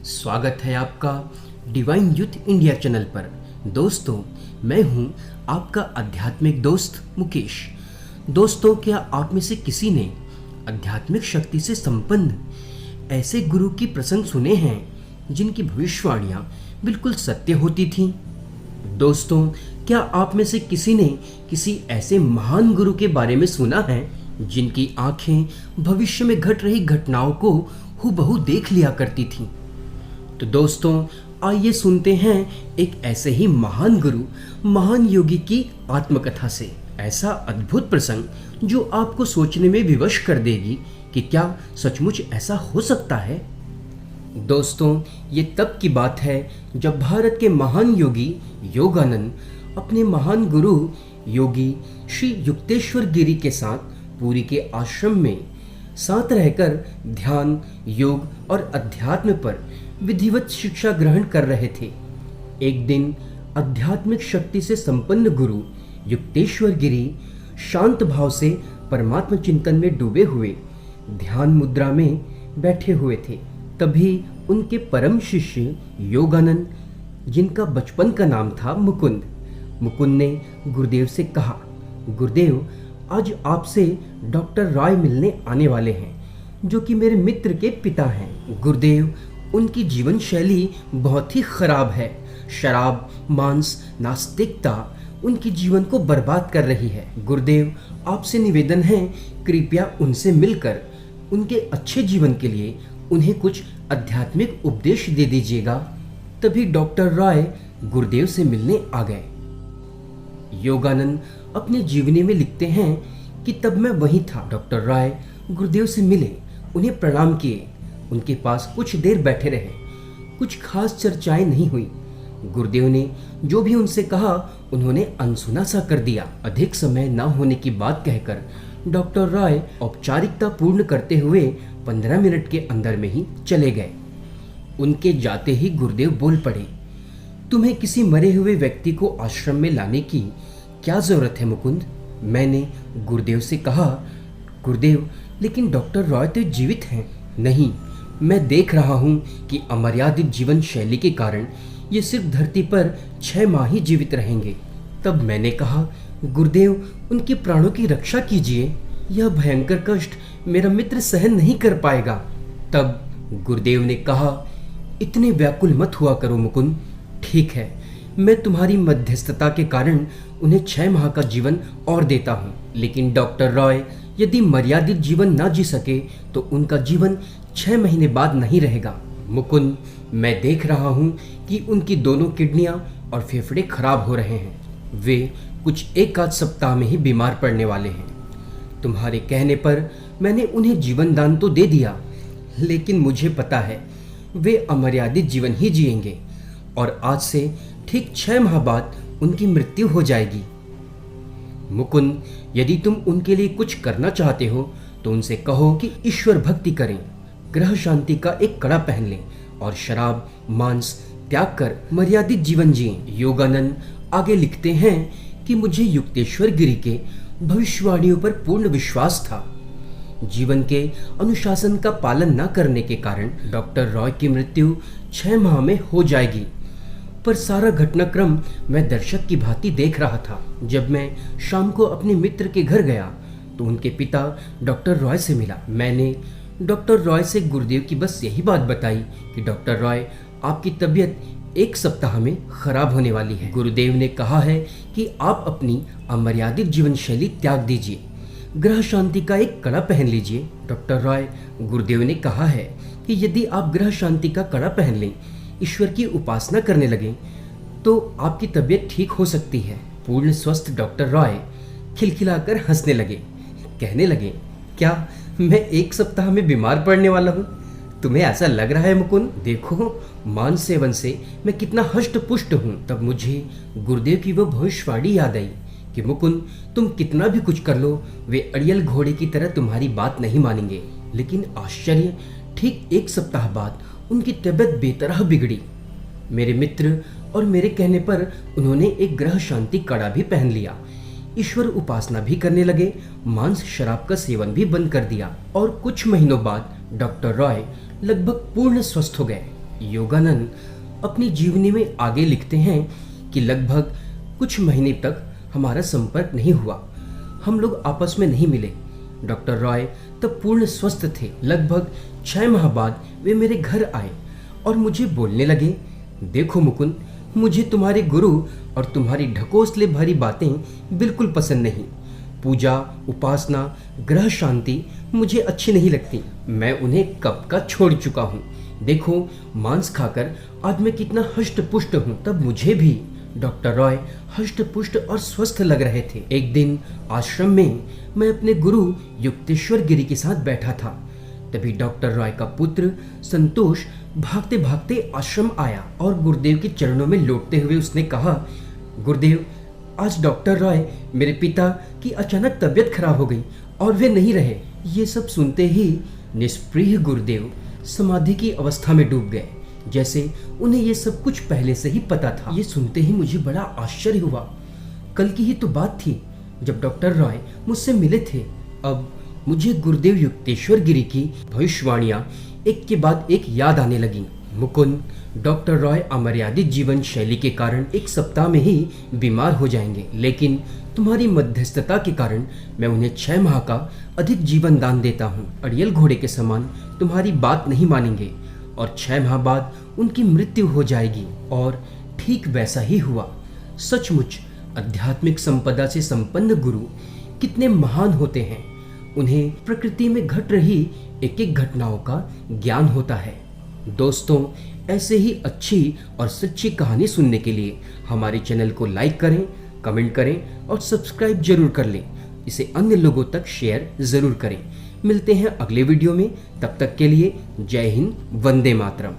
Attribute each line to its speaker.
Speaker 1: स्वागत है आपका डिवाइन यूथ इंडिया चैनल पर। दोस्तों, मैं हूं आपका आध्यात्मिक दोस्त मुकेश। दोस्तों, क्या आप में से किसी ने आध्यात्मिक शक्ति से संपन्न ऐसे गुरु की प्रसंग सुने हैं जिनकी भविष्यवाणियां बिल्कुल सत्य होती थीं? दोस्तों, क्या आप में से किसी ने किसी ऐसे महान गुरु के बारे में सुना है जिनकी आंखें भविष्य में घट रही घटनाओं को हूबहू देख लिया करती थीं? तो दोस्तों, आइए सुनते हैं एक ऐसे ही महान गुरु, महान योगी की आत्मकथा से ऐसा अद्भुत प्रसंग जो आपको सोचने में विवश कर देगी कि क्या सचमुच ऐसा हो सकता है। दोस्तों, ये तब की बात है जब भारत के महान योगी योगानंद अपने महान गुरु योगी श्री युक्तेश्वर गिरी के साथ पुरी के आश्रम में साथ रहकर ध्यान, योग और अध्यात्म पर विधिवत शिक्षा ग्रहण कर रहे थे। एक दिन आध्यात्मिक शक्ति से संपन्न गुरु युक्तेश्वर गिरी शांत भाव से परमात्मा चिंतन में डूबे हुए ध्यान मुद्रा में बैठे हुए थे। तभी उनके परम शिष्य योगानंद, जिनका बचपन का नाम था मुकुंद ने गुरुदेव से कहा, गुरुदेव, आज आपसे डॉक्टर रॉय मिलने आने वाले हैं, जो कि मेरे मित्र के पिता हैं। गुरुदेव, उनकी जीवन शैली बहुत ही खराब है। शराब, मांस, नास्तिकता उनके जीवन को बर्बाद कर रही है। गुरुदेव, आपसे निवेदन है, कृपया उनसे मिलकर उनके अच्छे जीवन के लिए उन्हें कुछ आध्यात्मिक उपदेश दे दीजिएगा। तभी डॉक्टर रॉय गुरुदेव से मिलने आ गए। योगानंद अपने जीवनी में लिखते हैं कि तब मैं वहीं था। डॉक्टर रॉय गुरुदेव से मिले, उन्हें प्रणाम किए, उनके पास कुछ देर बैठे रहे। कुछ खास चर्चाएं नहीं हुई। गुरुदेव ने जो भी उनसे कहा उन्होंने अनसुना सा कर दिया। अधिक समय न होने की बात कहकर डॉक्टर रॉय औपचारिकता पूर्ण करते हुए 15 मिनट के अंदर में ही चले गए। उनके जाते ही गुरुदेव बोल पड़े, तुम्हें किसी मरे हुए व्यक्ति को आश्रम में लाने की क्या जरूरत है मुकुंद? मैंने गुरुदेव से कहा, गुरुदेव, लेकिन डॉक्टर रॉय तो जीवित हैं। नहीं, मैं देख रहा हूं कि अमर्यादित जीवन शैली के कारण ये सिर्फ धरती पर 6 माह ही जीवित रहेंगे। तब मैंने कहा, गुरुदेव, उनके प्राणों की रक्षा कीजिए, यह भयंकर कष्ट मेरा मित्र सहन नहीं कर पाएगा। तब गुरुदेव ने कहा, इतने व्याकुल मत हुआ करो मुकुंद। ठीक है, मैं तुम्हारी मध्यस्थता के कारण उन्हें 6 माह का जीवन और देता हूँ, लेकिन डॉक्टर रॉय यदि मर्यादित जीवन ना जी सके तो उनका जीवन 6 महीने बाद नहीं रहेगा। मुकुंद, मैं देख रहा हूँ कि उनकी दोनों किडनियां और फेफड़े खराब हो रहे हैं। वे कुछ एक आध सप्ताह में ही बीमार पड़ने वाले हैं। तुम्हारे कहने पर मैंने उन्हें जीवन दान तो दे दिया, लेकिन मुझे पता है वे अमर्यादित जीवन ही जिएंगे और आज से ठीक 6 माह बाद उनकी मृत्यु हो जाएगी। मुकुंद, यदि तुम उनके लिए कुछ करना चाहते हो तो उनसे कहो कि ईश्वर भक्ति करें, ग्रह शांति का एक कड़ा पहन लें और शराब, मांस त्याग कर मर्यादित जीवन जिएं। योगानंद आगे लिखते हैं कि मुझे युक्तेश्वर गिरी के भविष्यवाणियों पर पूर्ण विश्वास था। जीवन के अनुशासन का पालन न करने के कारण डॉक्टर रॉय की मृत्यु 6 माह में हो जाएगी। पर सारा घटनाक्रम मैं दर्शक की भांति देख रहा था। जब मैं शाम को अपने मित्र के घर गया तो उनके पिता डॉक्टर रॉय से मिला। मैंने डॉक्टर रॉय से गुरुदेव की बस यही बात बताई कि डॉक्टर रॉय, आपकी तबीयत 1 सप्ताह में खराब होने वाली है। गुरुदेव ने कहा है कि आप अपनी अमर्यादित जीवन शैली त्याग दीजिए, ग्रह शांति का एक कड़ा पहन लीजिए। डॉक्टर रॉय, गुरुदेव ने कहा है कि यदि आप ग्रह शांति का कड़ा पहन लें, ईश्वर की उपासना करने लगें, तो आपकी तबीयत ठीक हो सकती है। पूर्ण स्वस्थ डॉक्टर रॉय खिलखिलाकर हंसने लगे, कहने लगे, क्या मैं 1 सप्ताह में बीमार पड़ने वाला हूँ? तुम्हें ऐसा लग रहा है मुकुंद? देखो, मांस सेवन से मैं कितना हष्ट पुष्ट हूँ। तब मुझे गुरुदेव की वो भविष्यवाणी याद आई कि मुकुंद, तुम कितना भी कुछ कर लो, वे अड़ियल घोड़े की तरह तुम्हारी बात नहीं मानेंगे। लेकिन आश्चर्य, ठीक 1 सप्ताह बाद उनकी तबीयत बेतरह बिगड़ी। मेरे मित्र और मेरे कहने पर उन्होंने एक ग्रह शांति कड़ा भी पहन लिया, ईश्वर उपासना भी करने लगे, मांस शराब का सेवन भी बंद कर दिया और कुछ महीनों बाद डॉक्टर रॉय लगभग पूर्ण स्वस्थ हो गए। योगानंद अपनी जीवनी में आगे लिखते हैं कि लगभग कुछ महीने तक हमारा संपर्क नहीं हुआ। हम लोग आपस में नहीं मिले। डॉक्टर रॉय तब पूर्ण स्वस्थ थे। लगभग 6 माह बाद वे मेरे घर आए और मुझे बोलने लगे, देखो मुकुंद, मुझे तुम्हारे गुरु और तुम्हारी ढकोसले भरी बातें बिल्कुल पसंद नहीं। पूजा, उपासना, ग्रह शांति मुझे अच्छी नहीं लगती। मैं उन्हें कब का छोड़ चुका हूँ। देखो, मांस खाकर आज मैं कितना हष्ट पुष्ट हूँ। तब मुझे भी डॉक्टर रॉय हष्ट पुष्ट और स्वस्थ लग रहे थे। एक दिन आश्रम में मैं अपने गुरु युक्तेश्वर गिरी के साथ बैठा था। तभी डॉक्टर रॉय का पुत्र संतोष भागते भागते आश्रम आया और गुरुदेव के चरणों में लौटते हुए उसने कहा, गुरुदेव, आज डॉक्टर रॉय, मेरे पिता की अचानक तबीयत खराब हो गई और वे नहीं रहे। ये सब सुनते ही निष्प्रिय गुरुदेव समाधि की अवस्था में डूब गए, जैसे उन्हें ये सब कुछ पहले से ही पता था। ये सुनते ही मुझे बड़ा आश्चर्य हुआ। कल की ही तो बात थी जब डॉक्टर रॉय मुझसे मिले थे। अब मुझे गुरुदेव युक्तेश्वर गिरी की भविष्यवाणियां एक के बाद एक याद आने लगी। मुकुंद, डॉक्टर रॉय अमर्यादित जीवन शैली के कारण 1 सप्ताह में ही बीमार हो जाएंगे, लेकिन तुम्हारी मध्यस्थता के कारण मैं उन्हें 6 माह का अधिक जीवन दान देता हूँ। अड़ियल घोड़े के समान तुम्हारी बात नहीं मानेंगे और 6 माह बाद उनकी मृत्यु हो जाएगी। और ठीक वैसा ही हुआ। सचमुच आध्यात्मिक संपदा से संपन्न गुरु कितने महान होते हैं। उन्हें प्रकृति में घट रही एक एक घटनाओं का ज्ञान होता है। दोस्तों, ऐसे ही अच्छी और सच्ची कहानी सुनने के लिए हमारे चैनल को लाइक करें, कमेंट करें और सब्सक्राइब जरूर कर लें। इसे अन्य लोगों तक शेयर जरूर करें। मिलते हैं अगले वीडियो में। तब तक के लिए जय हिंद, वंदे मातरम।